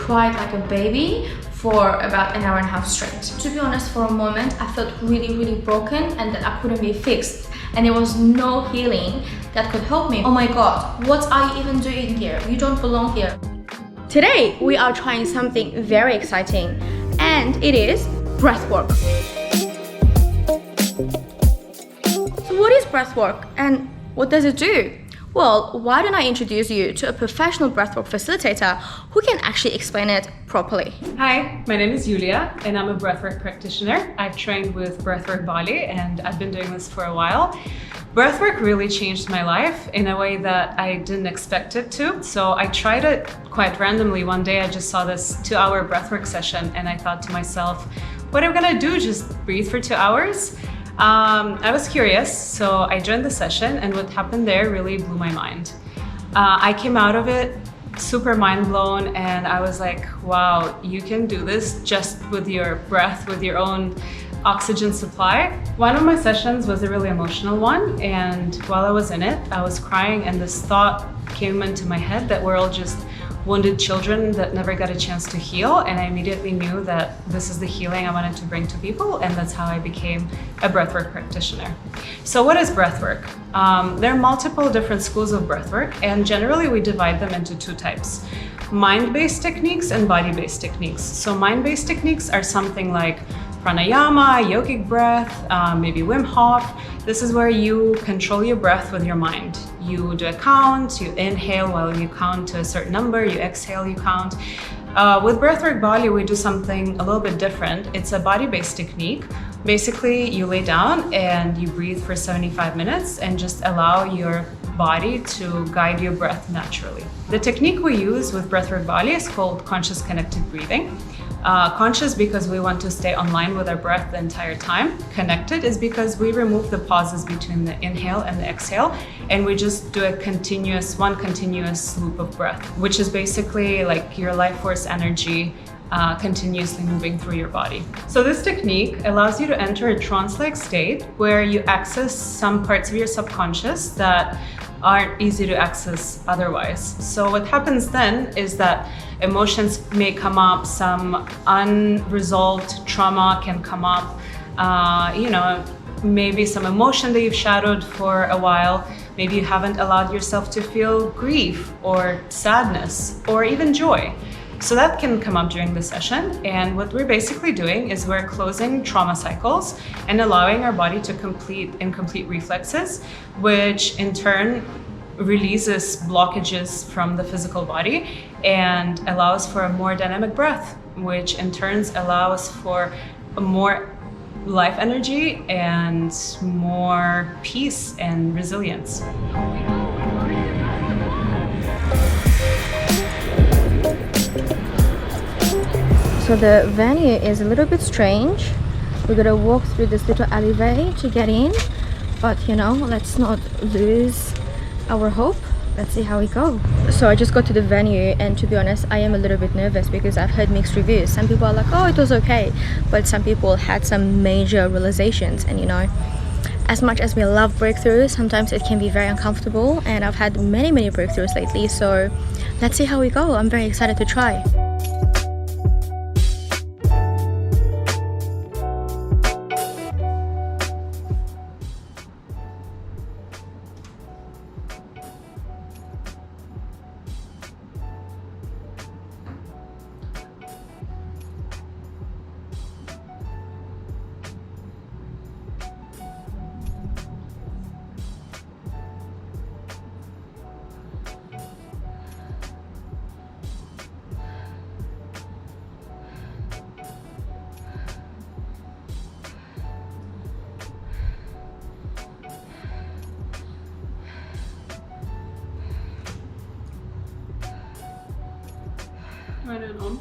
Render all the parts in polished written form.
cried like a baby for about an hour and a half straight. To be honest, for a moment I felt really broken and that I couldn't be fixed, and there was no healing that could help me. Oh my god, what are you even doing here? You don't belong here. Today we are trying something very exciting, and it is breathwork. So what is breathwork and what does it do? Well, why don't I introduce you to a professional breathwork facilitator who can actually explain it properly. Hi, my name is Julia and I'm a breathwork practitioner. I've trained with Breathwork Bali and I've been doing this for a while. Breathwork really changed my life in a way that I didn't expect it to. So I tried it quite randomly. One day I just saw this 2-hour breathwork session and I thought to myself, what am I gonna do? Just breathe for 2 hours? I was curious, so I joined the session, and what happened there really blew my mind. I came out of it super mind blown, and I was like, wow, you can do this just with your breath, with your own oxygen supply. One of my sessions was a really emotional one, and while I was in it, I was crying, and this thought came into my head that we're all just wounded children that never got a chance to heal, and I immediately knew that this is the healing I wanted to bring to people, and that's how I became a breathwork practitioner. So what is breathwork? There are multiple different schools of breathwork, and generally we divide them into 2 types: mind-based techniques and body-based techniques. So mind-based techniques are something like pranayama, yogic breath, maybe Wim Hof. This is where you control your breath with your mind. You do a count, you inhale while you count to a certain number, you exhale, you count. With Breathwork Bali, we do something a little bit different. It's a body-based technique. Basically, you lay down and you breathe for 75 minutes and just allow your body to guide your breath naturally. The technique we use with Breathwork Bali is called conscious connected breathing. Conscious because we want to stay online with our breath the entire time. Connected is because we remove the pauses between the inhale and the exhale, and we just do one continuous loop of breath, which is basically like your life force energy continuously moving through your body. So this technique allows you to enter a trance-like state where you access some parts of your subconscious that aren't easy to access otherwise. So what happens then is that emotions may come up, some unresolved trauma can come up, maybe some emotion that you've shadowed for a while. Maybe you haven't allowed yourself to feel grief or sadness or even joy. So that can come up during the session, and what we're basically doing is we're closing trauma cycles and allowing our body to complete incomplete reflexes, which in turn releases blockages from the physical body and allows for a more dynamic breath, which in turn allows for more life energy and more peace and resilience. So the venue is a little bit strange. We're gonna walk through this little alleyway to get in, but let's not lose our hope. Let's see how we go. So I just got to the venue, and to be honest, I am a little bit nervous because I've heard mixed reviews. Some people are like, oh, it was okay, but some people had some major realizations, and as much as we love breakthroughs, sometimes it can be very uncomfortable, and I've had many breakthroughs lately. So let's see how we go. I'm very excited to try. Right on.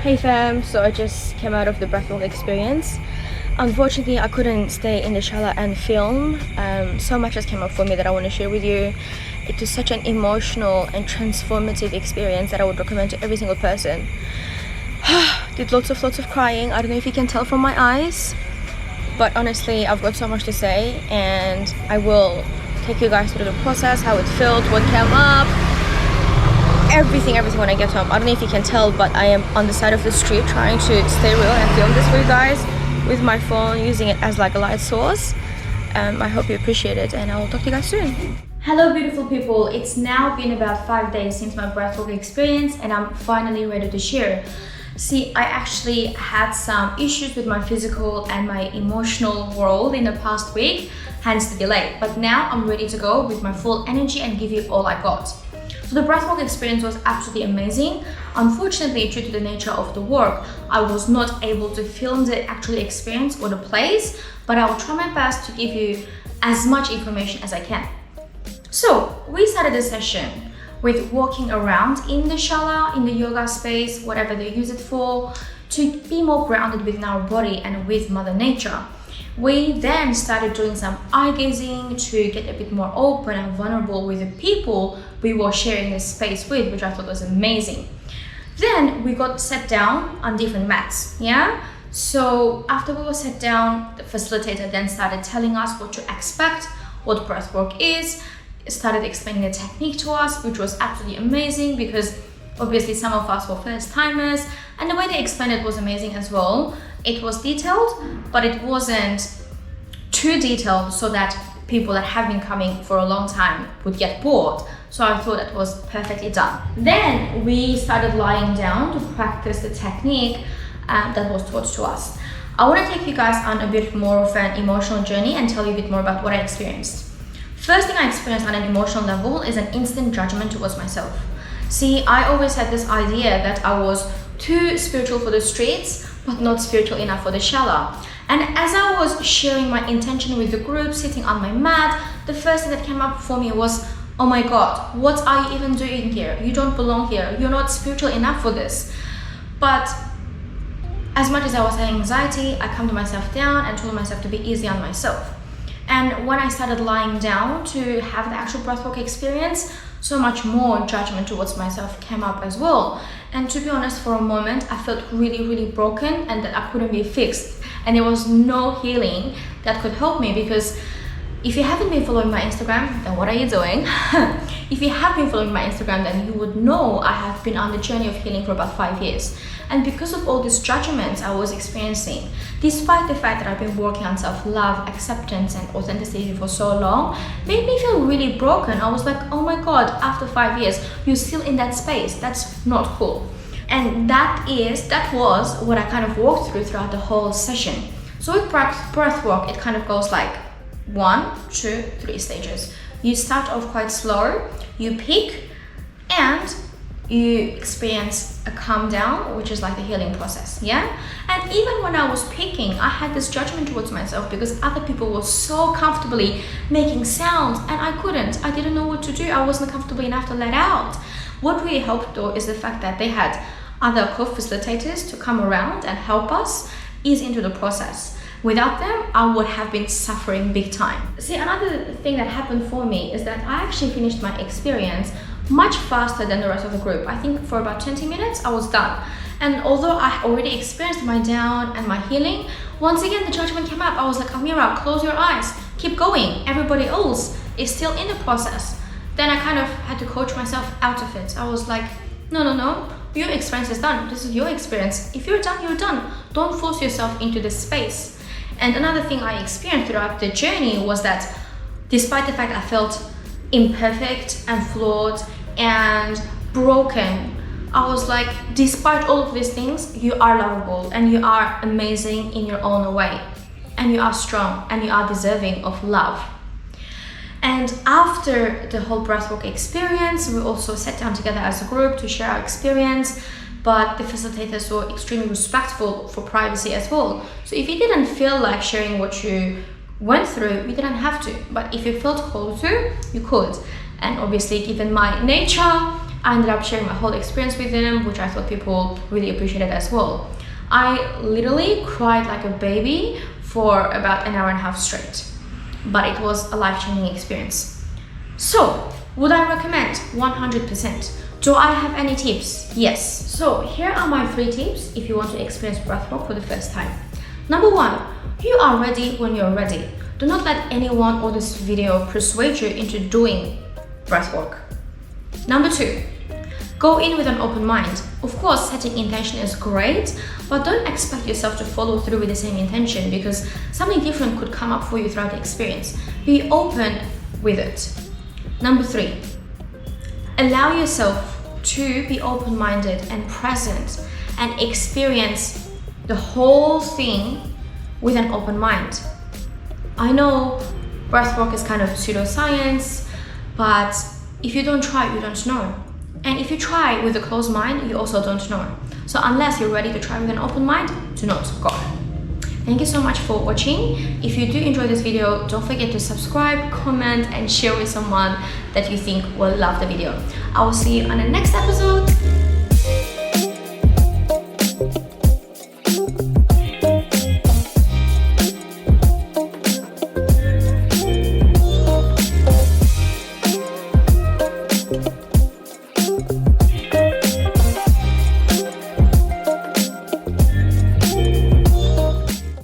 Hey fam, so I just came out of the breathwork experience. Unfortunately, I couldn't stay in the shala and film. So much has come up for me that I want to share with you. It was such an emotional and transformative experience that I would recommend to every single person. Did lots of crying. I don't know if you can tell from my eyes, but honestly, I've got so much to say, and I will take you guys through the process, how it felt, what came up, everything when I get home. I don't know if you can tell, but I am on the side of the street trying to stay real and film this for you guys with my phone, using it as like a light source. I hope you appreciate it, and I will talk to you guys soon. Hello beautiful people, it's now been about 5 days since my breathwork experience, and I'm finally ready to share. See, I actually had some issues with my physical and my emotional world in the past week, hence the delay. But now I'm ready to go with my full energy and give you all I got. So the breathwork experience was absolutely amazing. Unfortunately, due to the nature of the work, I was not able to film the actual experience or the place, but I will try my best to give you as much information as I can. So we started the session with walking around in the shala, in the yoga space, whatever they use it for, to be more grounded within our body and with Mother Nature. We then started doing some eye gazing to get a bit more open and vulnerable with the people we were sharing this space with, which I thought was amazing. Then we got set down on different mats, yeah? So after we were set down, the facilitator then started telling us what to expect, what breathwork is, started explaining the technique to us, which was absolutely amazing because obviously some of us were first timers, and the way they explained it was amazing as well. It was detailed, but it wasn't too detailed so that people that have been coming for a long time would get bored. So I thought that was perfectly done. Then we started lying down to practice the technique that was taught to us. I want to take you guys on a bit more of an emotional journey and tell you a bit more about what I experienced. First thing I experienced on an emotional level is an instant judgment towards myself. See, I always had this idea that I was too spiritual for the streets, but not spiritual enough for the shala. And as I was sharing my intention with the group, sitting on my mat, the first thing that came up for me was, oh my God, what are you even doing here? You don't belong here. You're not spiritual enough for this. But as much as I was having anxiety, I calmed myself down and told myself to be easy on myself. And when I started lying down to have the actual breathwork experience, so much more judgment towards myself came up as well. And to be honest, for a moment, I felt really broken and that I couldn't be fixed. And there was no healing that could help me, because if you haven't been following my Instagram, then what are you doing? If you have been following my Instagram, then you would know I have been on the journey of healing for about 5 years. And because of all these judgments I was experiencing, despite the fact that I've been working on self-love, acceptance and authenticity for so long, made me feel really broken. I was like, oh my God, after 5 years, you're still in that space. That's not cool. And that was what I kind of walked through throughout the whole session. So with breathwork, it kind of goes like 1, 2, 3 stages. You start off quite slow, you peak, and you experience a calm down, which is like the healing process, yeah? And even when I was peaking, I had this judgment towards myself because other people were so comfortably making sounds and I couldn't. I didn't know what to do. I wasn't comfortable enough to let out. What really helped though is the fact that they had other co-facilitators to come around and help us ease into the process. Without them, I would have been suffering big time. See, another thing that happened for me is that I actually finished my experience much faster than the rest of the group. I think for about 20 minutes, I was done. And although I already experienced my down and my healing, once again, the judgment came up. I was like, Amira, close your eyes, keep going. Everybody else is still in the process. Then I kind of had to coach myself out of it. I was like, no, your experience is done. This is your experience. If you're done, you're done. Don't force yourself into this space. And another thing I experienced throughout the journey was that despite the fact I felt imperfect and flawed and broken, I was like, despite all of these things, you are lovable and you are amazing in your own way, and you are strong and you are deserving of love. And after the whole breathwork experience, we also sat down together as a group to share our experience, but the facilitators were extremely respectful for privacy as well. So if you didn't feel like sharing what you went through, you didn't have to, but if you felt called to, you could. And obviously, given my nature, I ended up sharing my whole experience with them, which I thought people really appreciated as well. I literally cried like a baby for for about an hour and a half straight, but it was a life-changing experience. So, would I recommend? 100%. Do I have any tips? Yes. So here are my 3 tips if you want to experience breathwork for the first time. Number 1, you are ready when you're ready. Do not let anyone or this video persuade you into doing breathwork. Number 2, go in with an open mind. Of course, setting intention is great, but don't expect yourself to follow through with the same intention because something different could come up for you throughout the experience. Be open with it. Number 3, allow yourself to be open-minded and present and experience the whole thing with an open mind. I know breathwork is kind of pseudoscience, but if you don't try, you don't know. And if you try with a closed mind, you also don't know. So unless you're ready to try with an open mind, do not go. Thank you so much for watching. If you do enjoy this video, don't forget to subscribe, comment, and share with someone that you think will love the video. I will see you on the next episode.